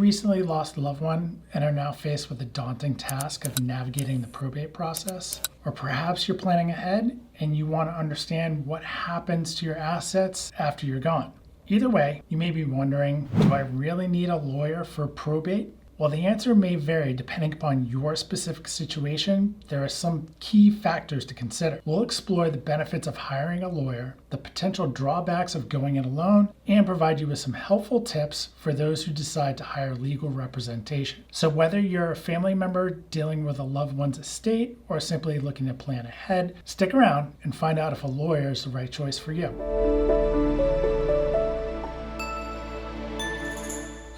recently lost a loved one and are now faced with the daunting task of navigating the probate process? Or perhaps you're planning ahead and you want to understand what happens to your assets after you're gone. Either way, you may be wondering, do I really need a lawyer for probate? While the answer may vary depending upon your specific situation, there are some key factors to consider. We'll explore the benefits of hiring a lawyer, the potential drawbacks of going it alone, and provide you with some helpful tips for those who decide to hire legal representation. So whether you're a family member dealing with a loved one's estate or simply looking to plan ahead, stick around and find out if a lawyer is the right choice for you.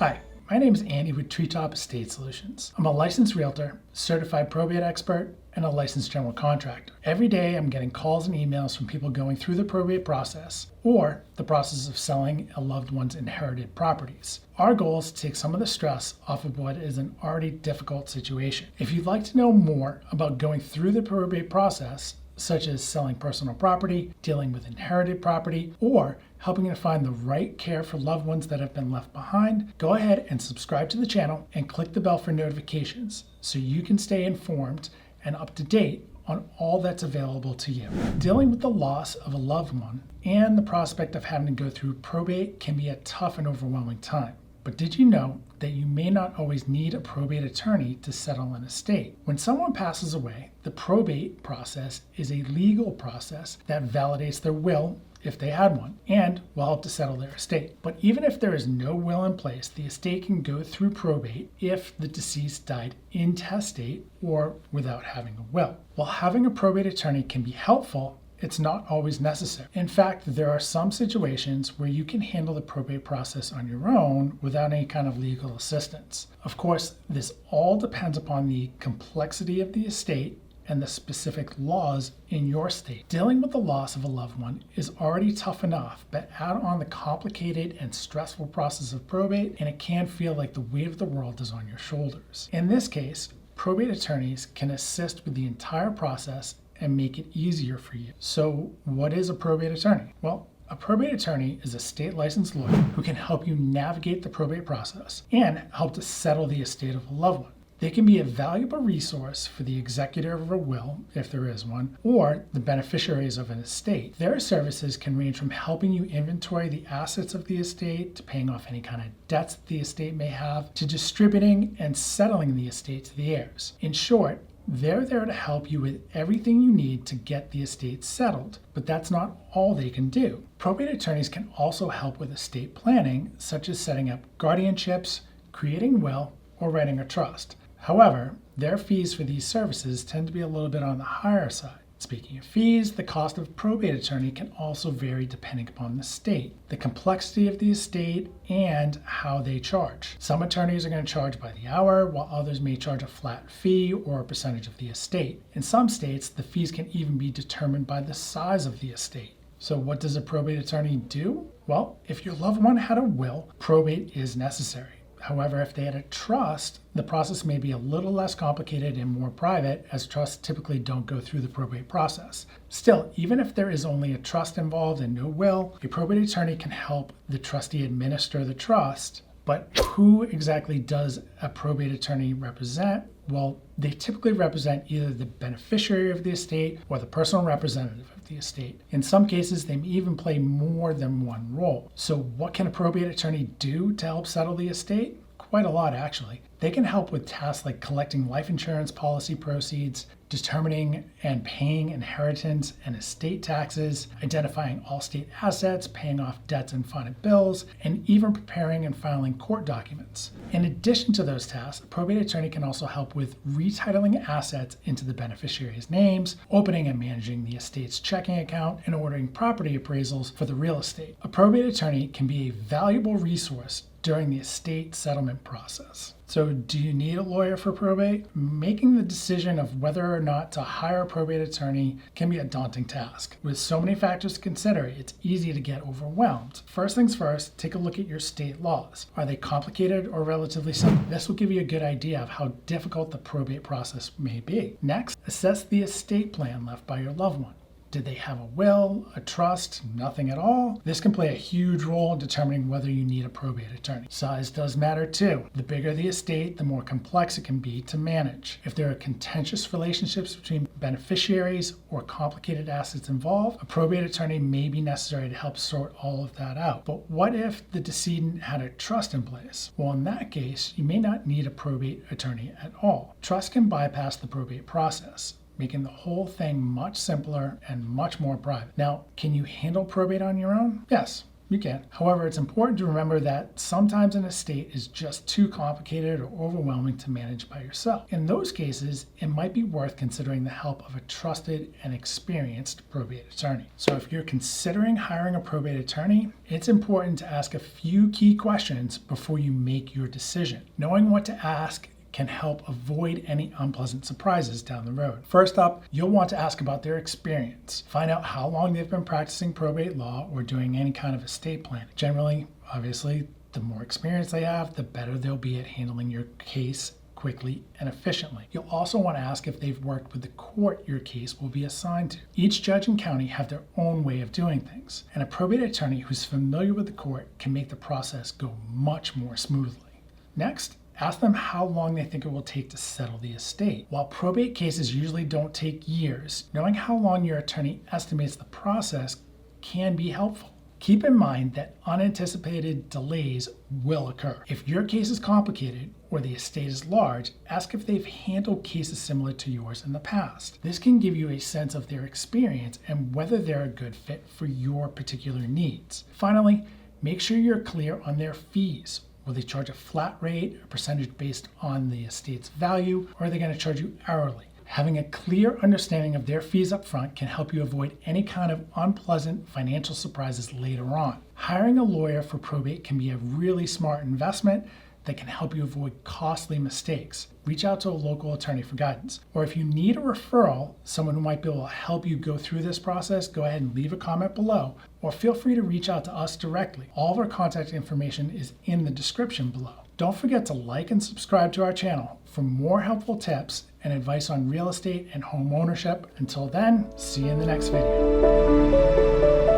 Hi. My name is Andy with Treetop Estate Solutions. I'm a licensed realtor, certified probate expert, and a licensed general contractor. Every day I'm getting calls and emails from people going through the probate process or the process of selling a loved one's inherited properties. Our goal is to take some of the stress off of what is an already difficult situation. If you'd like to know more about going through the probate process, such as selling personal property, dealing with inherited property, or helping to find the right care for loved ones that have been left behind, go ahead and subscribe to the channel and click the bell for notifications so you can stay informed and up to date on all that's available to you. Dealing with the loss of a loved one and the prospect of having to go through probate can be a tough and overwhelming time. But did you know that you may not always need a probate attorney to settle an estate? When someone passes away, the probate process is a legal process that validates their will, if they had one, and will help to settle their estate. But even if there is no will in place, the estate can go through probate if the deceased died intestate or without having a will. While having a probate attorney can be helpful, it's not always necessary. In fact, there are some situations where you can handle the probate process on your own without any kind of legal assistance. Of course, this all depends upon the complexity of the estate and the specific laws in your state. Dealing with the loss of a loved one is already tough enough, but add on the complicated and stressful process of probate, and it can feel like the weight of the world is on your shoulders. In this case, probate attorneys can assist with the entire process and make it easier for you. So what is a probate attorney? Well, a probate attorney is a state licensed lawyer who can help you navigate the probate process and help to settle the estate of a loved one. They can be a valuable resource for the executor of a will, if there is one, or the beneficiaries of an estate. Their services can range from helping you inventory the assets of the estate, to paying off any kind of debts that the estate may have, to distributing and settling the estate to the heirs. In short, they're there to help you with everything you need to get the estate settled, but that's not all they can do. Probate attorneys can also help with estate planning, such as setting up guardianships, creating a will, or writing a trust. However, their fees for these services tend to be a little bit on the higher side. Speaking of fees, the cost of a probate attorney can also vary depending upon the state, the complexity of the estate, and how they charge. Some attorneys are going to charge by the hour, while others may charge a flat fee or a percentage of the estate. In some states, the fees can even be determined by the size of the estate. So what does a probate attorney do? Well, if your loved one had a will, probate is necessary. However, if they had a trust, the process may be a little less complicated and more private, as trusts typically don't go through the probate process. Still, even if there is only a trust involved and no will, a probate attorney can help the trustee administer the trust. But who exactly does a probate attorney represent? Well, they typically represent either the beneficiary of the estate or the personal representative of the estate. In some cases, they may even play more than one role. So what can a probate attorney do to help settle the estate? Quite a lot, actually. They can help with tasks like collecting life insurance policy proceeds, determining and paying inheritance and estate taxes, identifying all state assets, paying off debts and final bills, and even preparing and filing court documents. In addition to those tasks, a probate attorney can also help with retitling assets into the beneficiaries' names, opening and managing the estate's checking account, and ordering property appraisals for the real estate. A probate attorney can be a valuable resource during the estate settlement process. So do you need a lawyer for probate? Making the decision of whether or not to hire a probate attorney can be a daunting task. With so many factors to consider, it's easy to get overwhelmed. First things first, take a look at your state laws. Are they complicated or relatively simple? This will give you a good idea of how difficult the probate process may be. Next, assess the estate plan left by your loved one. Did they have a will, a trust, nothing at all? This can play a huge role in determining whether you need a probate attorney. Size does matter too. The bigger the estate, the more complex it can be to manage. If there are contentious relationships between beneficiaries or complicated assets involved, a probate attorney may be necessary to help sort all of that out. But what if the decedent had a trust in place? Well, in that case, you may not need a probate attorney at all. Trust can bypass the probate process, making the whole thing much simpler and much more private. Now, can you handle probate on your own? Yes, you can. However, it's important to remember that sometimes an estate is just too complicated or overwhelming to manage by yourself. In those cases, it might be worth considering the help of a trusted and experienced probate attorney. So if you're considering hiring a probate attorney, it's important to ask a few key questions before you make your decision. Knowing what to ask can help avoid any unpleasant surprises down the road. First up, you'll want to ask about their experience. Find out how long they've been practicing probate law or doing any kind of estate planning. Generally, obviously, the more experience they have, the better they'll be at handling your case quickly and efficiently. You'll also want to ask if they've worked with the court your case will be assigned to. Each judge and county have their own way of doing things, and a probate attorney who's familiar with the court can make the process go much more smoothly. Next, ask them how long they think it will take to settle the estate. While probate cases usually don't take years, knowing how long your attorney estimates the process can be helpful. Keep in mind that unanticipated delays will occur. If your case is complicated or the estate is large, ask if they've handled cases similar to yours in the past. This can give you a sense of their experience and whether they're a good fit for your particular needs. Finally, make sure you're clear on their fees. Will they charge a flat rate, a percentage based on the estate's value, or are they going to charge you hourly? Having a clear understanding of their fees up front can help you avoid any kind of unpleasant financial surprises later on. Hiring a lawyer for probate can be a really smart investment that can help you avoid costly mistakes. Reach out to a local attorney for guidance. Or if you need a referral, someone who might be able to help you go through this process, go ahead and leave a comment below, or feel free to reach out to us directly. All of our contact information is in the description below. Don't forget to like and subscribe to our channel for more helpful tips and advice on real estate and home ownership. Until then, see you in the next video.